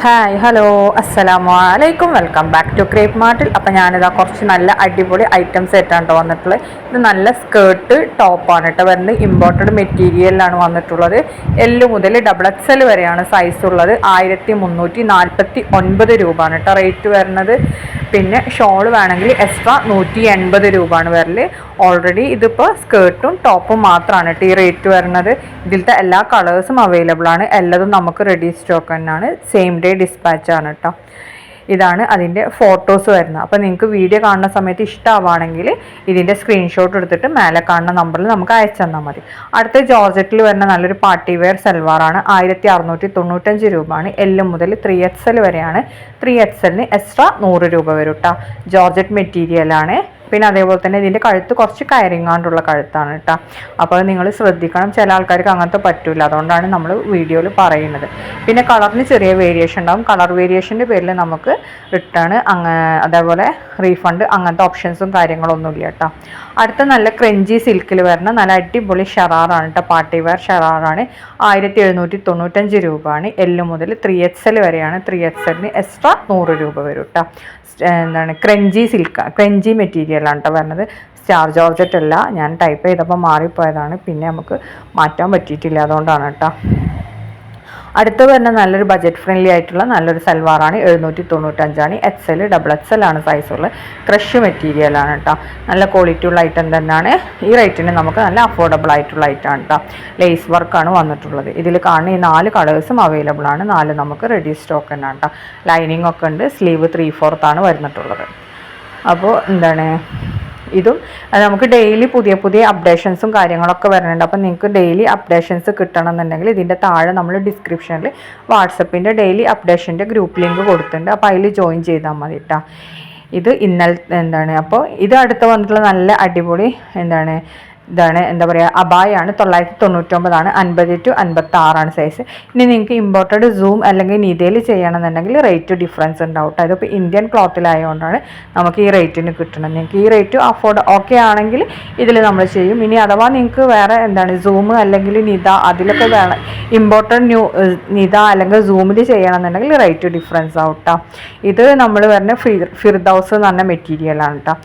Hi hello അസ്സലാമു അലൈക്കും welcome back to crepe മാർട്ടിൽ. അപ്പോൾ ഞാനിതാ കുറച്ച് നല്ല അടിപൊളി ഐറ്റംസ് ആയിട്ടാണ് വന്നിട്ടുള്ളത്. ഇത് നല്ല സ്കേർട്ട് ടോപ്പാണ് കേട്ടോ വരുന്നത്. ഇമ്പോർട്ടഡ് മെറ്റീരിയലിലാണ് വന്നിട്ടുള്ളത്. എൽ മുതൽ XXL വരെയാണ് സൈസ് ഉള്ളത്. 1349 രൂപയാണ് കേട്ടോ റേറ്റ് വരുന്നത്. പിന്നെ ഷോൾ വേണമെങ്കിൽ എക്സ്ട്രാ 180 രൂപയാണ് വരൽ. ഓൾറെഡി ഇതിപ്പോൾ സ്കേർട്ടും ടോപ്പും മാത്രമാണ് കേട്ടോ ഈ റേറ്റ് വരുന്നത്. ഇതിലത്തെ എല്ലാ കളേഴ്സും അവൈലബിൾ ആണ്. എല്ലാതും നമുക്ക് റെഡി സ്റ്റോക്ക് തന്നെയാണ്. സെയിം ഡേ ഡിസ്പാച്ച് ആണ് കേട്ടോ. ഇതാണ് അതിൻ്റെ ഫോട്ടോസ് വരുന്നത്. അപ്പോൾ നിങ്ങൾക്ക് വീഡിയോ കാണുന്ന സമയത്ത് ഇഷ്ടമാവുകയാണെങ്കിൽ ഇതിൻ്റെ സ്ക്രീൻഷോട്ട് എടുത്തിട്ട് മേലെ കാണുന്ന നമ്പറിൽ നമുക്ക് അയച്ചു തന്നാൽ മതി. അടുത്ത ജോർജറ്റിൽ വരുന്ന നല്ലൊരു പാർട്ടി വെയർ സൽവാറാണ്. 1695 രൂപയാണ്. എൽ മുതൽ 3XL വരെയാണ്. 3XLന് എക്സ്ട്രാ 100 രൂപ വരും കേട്ടോ. ജോർജറ്റ് മെറ്റീരിയലാണ്. പിന്നെ അതേപോലെ തന്നെ ഇതിൻ്റെ കഴുത്ത് കുറച്ച് കയറിങ്ങാണ്ടുള്ള കഴുത്താണ് കേട്ടോ. അപ്പോൾ നിങ്ങൾ ശ്രദ്ധിക്കണം, ചില ആൾക്കാർക്ക് അങ്ങനത്തെ പറ്റില്ല. അതുകൊണ്ടാണ് നമ്മൾ വീഡിയോയിൽ പറയുന്നത്. പിന്നെ കളറിന് ചെറിയ വേരിയേഷൻ ഉണ്ടാകും. കളർ വേരിയേഷൻ്റെ പേരിൽ നമുക്ക് റിട്ടേൺ അതേപോലെ റീഫണ്ട് അങ്ങനത്തെ ഓപ്ഷൻസും കാര്യങ്ങളൊന്നും ഇല്ല കേട്ടോ. അടുത്ത നല്ല ക്രഞ്ചി സിൽക്കിൽ വരുന്ന നല്ല അടിപൊളി ഷറാറാണ് കേട്ടോ. Party wear ഷറാറാണ്. 1795 രൂപയാണ്. എൽ മുതൽ 3XL വരെയാണ്. 3XLന് എക്സ്ട്രാ 100 രൂപ വരും കേട്ടോ. എന്താണ് ക്രഞ്ചി ക്രഞ്ചി മെറ്റീരിയലാണ് കേട്ടോ വരുന്നത്. സ്റ്റാർ ജോർജറ്റ് അല്ല, ഞാൻ ടൈപ്പ് ചെയ്തപ്പോൾ മാറിപ്പോയതാണ്. പിന്നെ നമുക്ക് മാറ്റാൻ പറ്റിയിട്ടില്ല, അതുകൊണ്ടാണ് കേട്ടോ. അടുത്ത് വരുന്ന നല്ലൊരു ബജറ്റ് ഫ്രണ്ട്ലി ആയിട്ടുള്ള നല്ലൊരു സൽവാറാണ്. 795 XL XXL ആണ് സൈസുള്ളത്. ക്രഷ് മെറ്റീരിയലാണ് കേട്ടോ. നല്ല ക്വാളിറ്റി ഉള്ള ഐറ്റം തന്നെയാണ്. ഈ റേറ്റിന് നമുക്ക് നല്ല അഫോർഡബിൾ ആയിട്ടുള്ള ഐറ്റമാണ് കേട്ടോ. ലേസ് വർക്കാണ് വന്നിട്ടുള്ളത്. ഇതിൽ കാണുന്ന ഈ 4 കളേഴ്സും അവൈലബിൾ ആണ്. 4 നമുക്ക് റെഡി സ്റ്റോക്ക് തന്നെയാണ് കേട്ടോ. ലൈനിങ് ഒക്കെ ഉണ്ട്. സ്ലീവ് 3/4 വന്നിട്ടുള്ളത്. അപ്പോൾ എന്താണ് ഇതും നമുക്ക് ഡെയിലി പുതിയ അപ്ഡേഷൻസും കാര്യങ്ങളൊക്കെ വരുന്നുണ്ട്. അപ്പം നിങ്ങൾക്ക് ഡെയിലി അപ്ഡേഷൻസ് കിട്ടണമെന്നുണ്ടെങ്കിൽ ഇതിൻ്റെ താഴെ നമ്മൾ ഡിസ്ക്രിപ്ഷനിൽ വാട്സപ്പിൻ്റെ ഡെയിലി അപ്ഡേഷൻ്റെ ഗ്രൂപ്പ് ലിങ്ക് കൊടുത്തിട്ടുണ്ട്. അപ്പോൾ അതിൽ ജോയിൻ ചെയ്താൽ മതി കേട്ടോ. ഇത് എന്താണ് അപ്പോൾ ഇത് അടുത്ത് വന്നിട്ടുള്ള നല്ല അടിപൊളി ഇതാണ് എന്താ പറയുക, അബായാണ്. 999 50 to 56 സൈസ്. ഇനി നിങ്ങൾക്ക് ഇമ്പോർട്ടഡ് സൂം അല്ലെങ്കിൽ നിതയിൽ ചെയ്യണമെന്നുണ്ടെങ്കിൽ റേറ്റ് ഡിഫറൻസ് ഉണ്ടാവും കേട്ടോ. ഇതിപ്പോൾ ഇന്ത്യൻ ക്ലോത്തിലായതുകൊണ്ടാണ് നമുക്ക് ഈ റേറ്റിന് കിട്ടണം. നിങ്ങൾക്ക് ഈ റേറ്റ് ഓക്കെ ആണെങ്കിൽ ഇതിൽ നമ്മൾ ചെയ്യും. ഇനി അഥവാ നിങ്ങൾക്ക് വേറെ സൂം അല്ലെങ്കിൽ നിത അതിലൊക്കെ വേണം, ഇമ്പോർട്ടഡ് നിത അല്ലെങ്കിൽ സൂമിൽ ചെയ്യണമെന്നുണ്ടെങ്കിൽ റേറ്റ് ഡിഫറൻസ് ആവും കേട്ടോ. ഇത് നമ്മൾ വരുന്ന ഫിർദൗസ് എന്ന് പറഞ്ഞ മെറ്റീരിയലാണ് കേട്ടോ.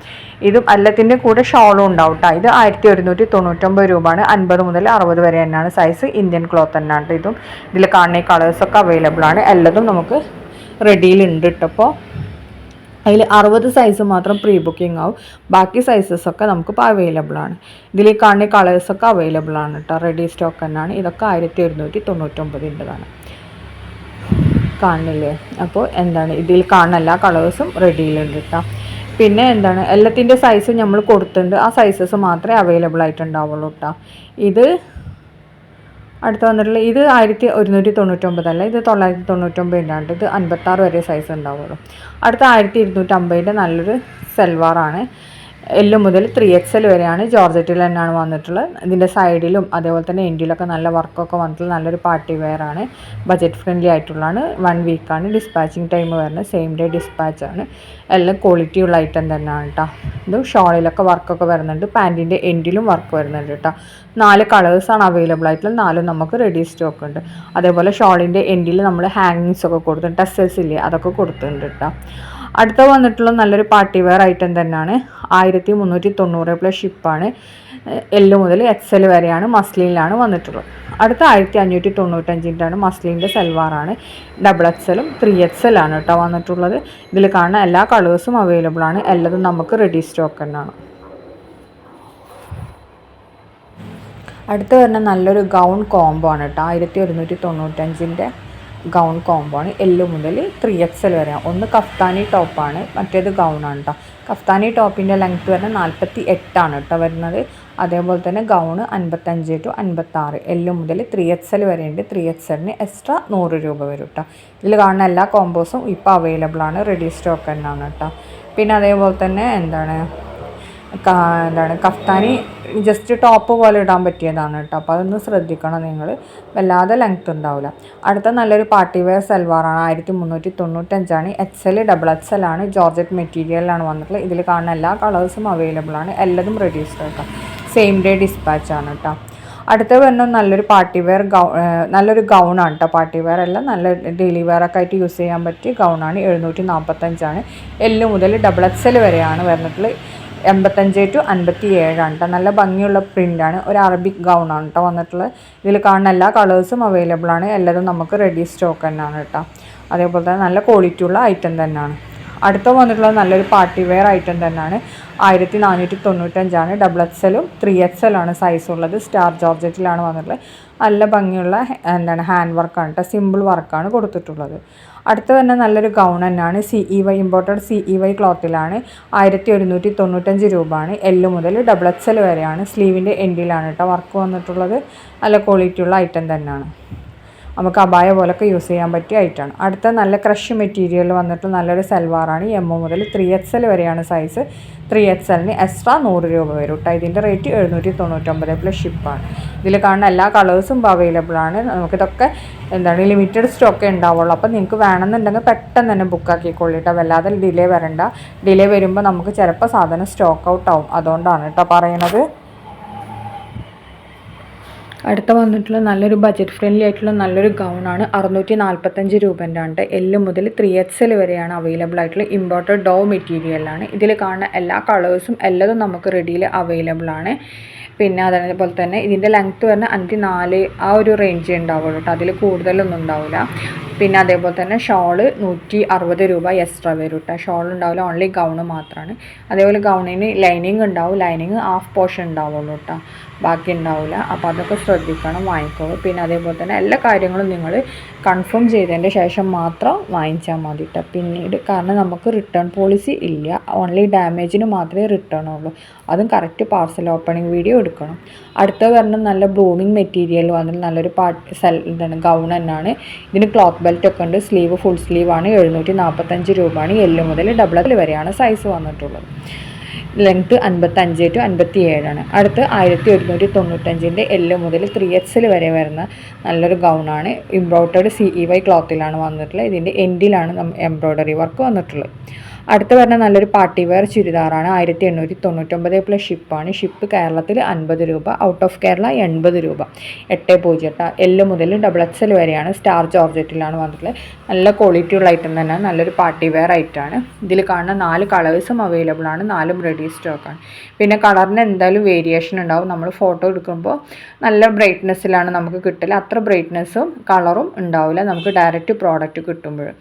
ഇതും എല്ലാത്തിൻ്റെ കൂടെ ഷോളും ഉണ്ടാവും കേട്ടോ. ഇത് 1199 രൂപയാണ്. 50 മുതൽ 60 വരെ തന്നെയാണ് സൈസ്. ഇന്ത്യൻ ക്ലോത്ത് തന്നെയാണ് കേട്ടോ. ഇതും ഇതിൽ കാണുന്ന കളേഴ്സൊക്കെ അവൈലബിൾ ആണ്. എല്ലാതും നമുക്ക് റെഡിയിലുണ്ട് കേട്ടോ. അപ്പോൾ അതിൽ 60 സൈസ് മാത്രം പ്രീ ബുക്കിംഗ് ആവും. ബാക്കി സൈസസൊക്കെ നമുക്കിപ്പോൾ അവൈലബിൾ ആണ്. ഇതിൽ കാണുന്ന കളേഴ്സൊക്കെ അവൈലബിൾ ആണ് കേട്ടോ. റെഡി സ്റ്റോക്ക് തന്നെയാണ്. ഇതൊക്കെ 1199 കാണുന്നില്ലേ? അപ്പോൾ ഇതിൽ കാണുന്ന എല്ലാ കളേഴ്സും റെഡിയിലുണ്ട് കേട്ടോ. പിന്നെ എല്ലാത്തിൻ്റെ സൈസും നമ്മൾ കൊടുത്തിട്ടുണ്ട്. ആ സൈസസ് മാത്രമേ അവൈലബിൾ ആയിട്ടുണ്ടാവുള്ളൂ കേട്ടോ. ഇത് അടുത്ത് വന്നിട്ടുള്ള ഇത് 1199 അല്ല, ഇത് 999 ഇത് 56 വരെ സൈസ് ഉണ്ടാവുള്ളൂ. അടുത്ത 1250 നല്ലൊരു സൽവാറാണ്. എൽ മുതൽ 3XL വരെയാണ്. ജോർജറ്റിൽ തന്നെയാണ് വന്നിട്ടുള്ളത്. ഇതിൻ്റെ സൈഡിലും അതേപോലെ തന്നെ എൻഡിലൊക്കെ നല്ല വർക്കൊക്കെ വന്നിട്ടുള്ള നല്ലൊരു പാർട്ടി വെയർ ആണ്. ബജറ്റ് ഫ്രണ്ട്ലി ആയിട്ടുള്ളതാണ്. 1 വീക്കാണ് ഡിസ്പാച്ചിങ് ടൈം വരുന്നത്. സെയിം ഡേ ഡിസ്പാച്ചാണ്. എല്ലാം ക്വാളിറ്റി ഉള്ള ഐറ്റം തന്നെയാണ് കേട്ടോ. ഇത് ഷോളിലൊക്കെ വർക്കൊക്കെ വരുന്നുണ്ട്. പാൻറ്റിൻ്റെ എൻഡിലും വർക്ക് വരുന്നുണ്ട് കേട്ടോ. 4 കളേഴ്സാണ് അവൈലബിൾ ആയിട്ടുള്ളത്. 4 നമുക്ക് റെഡി സ്റ്റോക്ക് ഉണ്ട്. അതേപോലെ ഷോളിൻ്റെ എൻഡിൽ നമ്മൾ ഹാങ്ങിങ്സ് ഒക്കെ കൊടുത്തിട്ടുണ്ട്. ടസൽസ് ഇല്ലേ, അതൊക്കെ കൊടുത്തിട്ടുണ്ട് കേട്ടോ. അടുത്ത വന്നിട്ടുള്ള നല്ലൊരു പാർട്ടി വെയർ ഐറ്റം തന്നെയാണ്. 1390 പ്ലസ് ഷിപ്പാണ്. എൽ മുതൽ XL വരെയാണ്. മസ്ലിനിലാണ് വന്നിട്ടുള്ളത്. അടുത്ത 1595 മസ്ലിൻ്റെ സൽവാറാണ്. XXLും 3XL ആണ് കേട്ടോ വന്നിട്ടുള്ളത്. ഇതിൽ കാണുന്ന എല്ലാ കളേഴ്സും അവൈലബിൾ ആണ്. എല്ലാതും നമുക്ക് റെഡി സ്റ്റോക്ക് തന്നെയാണ്. അടുത്ത് വരുന്ന നല്ലൊരു ഗൗൺ കോംബോ ആണ് കേട്ടോ. 1195 ഗൗൺ കോംബോ ആണ്. എൽ മുതൽ 3XL വരെ. ഒന്ന് കഫ്താനി ടോപ്പാണ്, മറ്റേത് ഗൗണാണ് കേട്ടോ. കഫ്താനി ടോപ്പിൻ്റെ ലെങ്ത്ത് വരുന്നത് 48 കേട്ടോ വരുന്നത്. അതേപോലെ തന്നെ ഗൗണ് 55 to 56. എൽ മുതൽ 3XL വരെ ഉണ്ട്. 3XLന് എക്സ്ട്രാ 100 രൂപ വരും കേട്ടോ. ഇതിൽ കാണുന്ന എല്ലാ കോംബോസും ഇപ്പോൾ അവൈലബിൾ ആണ്. റെഡി സ്റ്റോക്ക് തന്നെയാണ് കേട്ടോ. പിന്നെ അതേപോലെ തന്നെ കഫ്താനി ജസ്റ്റ് ടോപ്പ് പോലെ ഇടാൻ പറ്റിയതാണ് കേട്ടോ. അപ്പോൾ അതൊന്ന് ശ്രദ്ധിക്കണം നിങ്ങൾ. വല്ലാതെ ലെങ്ത്ത് ഉണ്ടാവില്ല. അടുത്ത നല്ലൊരു പാർട്ടി വെയർ സൽവാറാണ്. 1395 XL XXL ആണ്. ജോർജറ്റ് മെറ്റീരിയലാണ് വന്നിട്ടുള്ളത്. ഇതിൽ കാണുന്ന എല്ലാ കളേഴ്സും അവൈലബിൾ ആണ്. എല്ലാതും റെഡി സ്റ്റോക്ക്. സെയിം ഡേ ഡിസ്പാച്ചാണ് കേട്ടോ. അടുത്ത വരുന്നത് നല്ലൊരു പാർട്ടി വെയർ നല്ലൊരു ഗൗണാണ് കേട്ടോ. പാർട്ടി വെയർ അല്ല, നല്ല ഡെയിലി വെയർ ഒക്കെ ആയിട്ട് യൂസ് ചെയ്യാൻ പറ്റിയ ഗൗണാണ്. 745 എല്ല് മുതൽ XXL വരെയാണ് വരുന്നിട്ടുള്ളത്. 85 to 57 കേട്ടോ. നല്ല ഭംഗിയുള്ള പ്രിൻ്റാണ്. ഒരു അറബിക് ഗൗണാണ് കേട്ടോ വന്നിട്ടുള്ളത്. ഇതിൽ കാണുന്ന എല്ലാ കളേഴ്സും അവൈലബിൾ ആണ്. എല്ലാതും നമുക്ക് റെഡി സ്റ്റോക്ക് തന്നെയാണ് കേട്ടോ. അതേപോലെ തന്നെ നല്ല ക്വാളിറ്റി ഉള്ള ഐറ്റം തന്നെയാണ്. അടുത്ത വന്നിട്ടുള്ളത് നല്ലൊരു പാർട്ടി വെയർ ഐറ്റം തന്നെയാണ്. 1495 XXL 3XL ആണ് സൈസ് ഉള്ളത്. സ്റ്റാർ ജോർജറ്റിലാണ് വന്നിട്ടുള്ളത്. നല്ല ഭംഗിയുള്ള ഹാൻഡ് വർക്കാണ് കേട്ടോ. സിമ്പിൾ വർക്കാണ് കൊടുത്തിട്ടുള്ളത്. അടുത്ത തന്നെ നല്ലൊരു ഗൗൺ തന്നെയാണ്. CEY imported CEY ക്ലോത്തിലാണ്. 1195 രൂപയാണ്. എല്ല് മുതൽ XXL വരെയാണ്. സ്ലീവിൻ്റെ എൻഡിലാണ് കേട്ടോ വർക്ക് വന്നിട്ടുള്ളത്. നല്ല ക്വാളിറ്റി ഉള്ള ഐറ്റം തന്നെയാണ്. നമുക്ക് അബായ പോലൊക്കെ യൂസ് ചെയ്യാൻ പറ്റിയ ഐറ്റമാണ്. അടുത്ത നല്ല ക്രഷ് മെറ്റീരിയൽ വന്നിട്ട് നല്ലൊരു സൽവാറാണ്. M മുതൽ 3XL വരെയാണ് സൈസ്. 3XLന് എക്സ്ട്രാ 100 രൂപ വരും കേട്ടോ. ഇതിൻ്റെ റേറ്റ് 799 പ്ലസ് ഷിപ്പാണ്. ഇതിൽ കാണുന്ന എല്ലാ കളേഴ്സും അവൈലബിൾ ആണ്. നമുക്കിതൊക്കെ ലിമിറ്റഡ് സ്റ്റോക്കേ ഉണ്ടാവുള്ളൂ. അപ്പോൾ നിങ്ങൾക്ക് വേണമെന്നുണ്ടെങ്കിൽ പെട്ടെന്ന് തന്നെ ബുക്കാക്കിക്കൊള്ളൂ കേട്ടോ. വല്ലാതെ ഡിലേ വരണ്ട. ഡിലേ വരുമ്പോൾ നമുക്ക് ചിലപ്പോൾ സാധനം സ്റ്റോക്ക് ഔട്ട് ആവും. അതുകൊണ്ടാണ് കേട്ടോ പറയണത്. അടുത്ത വന്നിട്ടുള്ള നല്ലൊരു ബഡ്ജറ്റ് ഫ്രണ്ട്ലി ആയിട്ടുള്ള നല്ലൊരു ഗൗണാണ്. 645 രൂപേൻ്റെ ആണ്. എല്ല് മുതൽ 3XL വരെയാണ് അവൈലബിൾ ആയിട്ടുള്ള ഇമ്പോർട്ടഡ് ഡോ മെറ്റീരിയലാണ്. ഇതിൽ കാണുന്ന എല്ലാ കളേഴ്സും എല്ലാതും നമുക്ക് റെഡിയിൽ അവൈലബിൾ ആണ്. പിന്നെ അതേപോലെ തന്നെ ഇതിൻ്റെ ലെങ്ത്ത് പറഞ്ഞാൽ 54 ആ ഒരു റേഞ്ച് ഉണ്ടാവുള്ളൂ കേട്ടോ. അതിൽ കൂടുതലൊന്നും ഉണ്ടാവില്ല. പിന്നെ അതേപോലെ തന്നെ ഷോള് 160 രൂപ എക്സ്ട്രാ വരും കേട്ടോ. ഷോൾ ഉണ്ടാവില്ല, ഓൺലി ഗൗണ് മാത്രമാണ്. അതേപോലെ ഗൗണിന് ലൈനിങ് ഉണ്ടാവും. ലൈനിങ് ഹാഫ് പോർഷൻ ഉണ്ടാവുള്ളൂ കേട്ടോ, ബാക്കി ഉണ്ടാവില്ല. അപ്പോൾ അതൊക്കെ ശ്രദ്ധിക്കണം, വാങ്ങിക്കോളൂ. പിന്നെ അതേപോലെ തന്നെ എല്ലാ കാര്യങ്ങളും നിങ്ങൾ കൺഫേം ചെയ്തതിൻ്റെ ശേഷം മാത്രം വാങ്ങിച്ചാൽ മതി കേട്ടോ. പിന്നീട് കാരണം നമുക്ക് റിട്ടേൺ പോളിസി ഇല്ല. ഓൺലി ഡാമേജിന് മാത്രമേ റിട്ടേൺ ഉള്ളൂ. അതും കറക്റ്റ് പാർസൽ ഓപ്പണിംഗ് വീഡിയോ എടുക്കണം. അടുത്ത പറഞ്ഞ നല്ല ബ്ലൂമിങ് മെറ്റീരിയൽ വന്നിട്ട് നല്ലൊരു ഗൗൺ തന്നെയാണ്. ഇതിന് ക്ലോത്ത് ബെൽറ്റ് ഒക്കെ ഉണ്ട്. Sleeve full സ്ലീവാണ്. 745 രൂപയാണ്. എല്ല് മുതൽ XXL വരെയാണ് സൈസ് വന്നിട്ടുള്ളത്. ലെങ്ത്ത് 55 to 57 ആണ്. അടുത്ത് 1195 എല്ല് മുതൽ 3XL വരെ വരുന്ന നല്ലൊരു ഗൗണാണ്. എംബ്രോയ്ഡറി CEY ക്ലോത്തിലാണ് വന്നിട്ടുള്ളത്. ഇതിൻ്റെ എൻഡിലാണ് എംബ്രോയ്ഡറി വർക്ക് വന്നിട്ടുള്ളത്. അടുത്ത് പറഞ്ഞാൽ നല്ലൊരു പാർട്ടി വെയർ ചുരിദാറാണ്. 1899 പ്ലസ് ഷിപ്പാണ്. ഷിപ്പ് കേരളത്തിൽ 50 രൂപ, ഔട്ട് ഓഫ് കേരള 80 രൂപ. 80 എല്ല് മുതൽ XXL വരെയാണ്. സ്റ്റാർ ജോർജറ്റിലാണ് വന്നിട്ടുള്ളത്. നല്ല ക്വാളിറ്റി ഉള്ള ഐറ്റം തന്നെയാണ്. നല്ലൊരു പാർട്ടി വെയർ ഐറ്റമാണ്. ഇതിൽ കാണുന്ന 4 കളേഴ്സും അവൈലബിൾ ആണ്. 4ഉം റെഡി സ്റ്റോക്കാണ്. പിന്നെ കളറിന് എന്തായാലും വേരിയേഷൻ ഉണ്ടാവും. നമ്മൾ ഫോട്ടോ എടുക്കുമ്പോൾ നല്ല ബ്രൈറ്റ്നെസ്സിലാണ് നമുക്ക് കിട്ടില്ല. അത്ര ബ്രൈറ്റ്നെസ്സും കളറും ഉണ്ടാവില്ല നമുക്ക് ഡയറക്റ്റ് പ്രോഡക്റ്റ് കിട്ടുമ്പോൾ.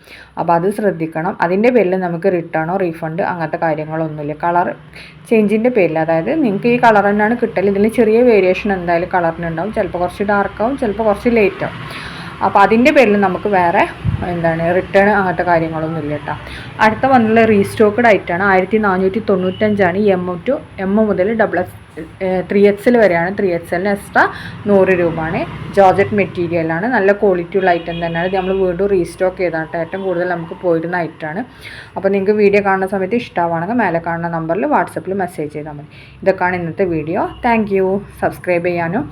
അപ്പോൾ അത് ശ്രദ്ധിക്കണം. അതിൻ്റെ പേരിൽ നമുക്ക് റിട്ടേണോ റീഫണ്ട് അങ്ങനത്തെ കാര്യങ്ങളൊന്നുമില്ല. കളർ ചേഞ്ചിൻ്റെ പേരിൽ, അതായത് നിങ്ങൾക്ക് ഈ കളർ തന്നെയാണ് കിട്ടൽ. ഇതിൽ ചെറിയ വേരിയേഷൻ എന്തായാലും കളറിനുണ്ടാവും. ചിലപ്പോൾ കുറച്ച് ഡാർക്കാവും, ചിലപ്പോൾ കുറച്ച് ലേറ്റ് ആവും. അപ്പോൾ അതിൻ്റെ പേരിൽ നമുക്ക് വേറെ റിട്ടേൺ അങ്ങനത്തെ കാര്യങ്ങളൊന്നും ഇല്ല കേട്ടോ. അടുത്ത വന്നുള്ള റീസ്റ്റോക്ക്ഡ് ആയിട്ടാണ്. 1495 M മുതൽ XXL വരെയാണ്. 3XLന് എക്സ്ട്രാ 100 രൂപയാണ്. ജോർജറ്റ് മെറ്റീരിയലാണ്. നല്ല ക്വാളിറ്റി ഉള്ള ഐറ്റം തന്നെയാണ്. ഇത് നമ്മൾ വീണ്ടും റീസ്റ്റോക്ക് ചെയ്താണ് ഏറ്റവും കൂടുതൽ നമുക്ക് പോയിരുന്ന ഐറ്റമാണ്. അപ്പോൾ നിങ്ങൾക്ക് വീഡിയോ കാണുന്ന സമയത്ത് ഇഷ്ടമാണെങ്കിൽ മേലെ കാണുന്ന നമ്പറിൽ വാട്സപ്പിൽ മെസ്സേജ് ചെയ്താൽ മതി. ഇതൊക്കെയാണ് ഇന്നത്തെ വീഡിയോ. Thank you. സബ്സ്ക്രൈബ് ചെയ്യാനും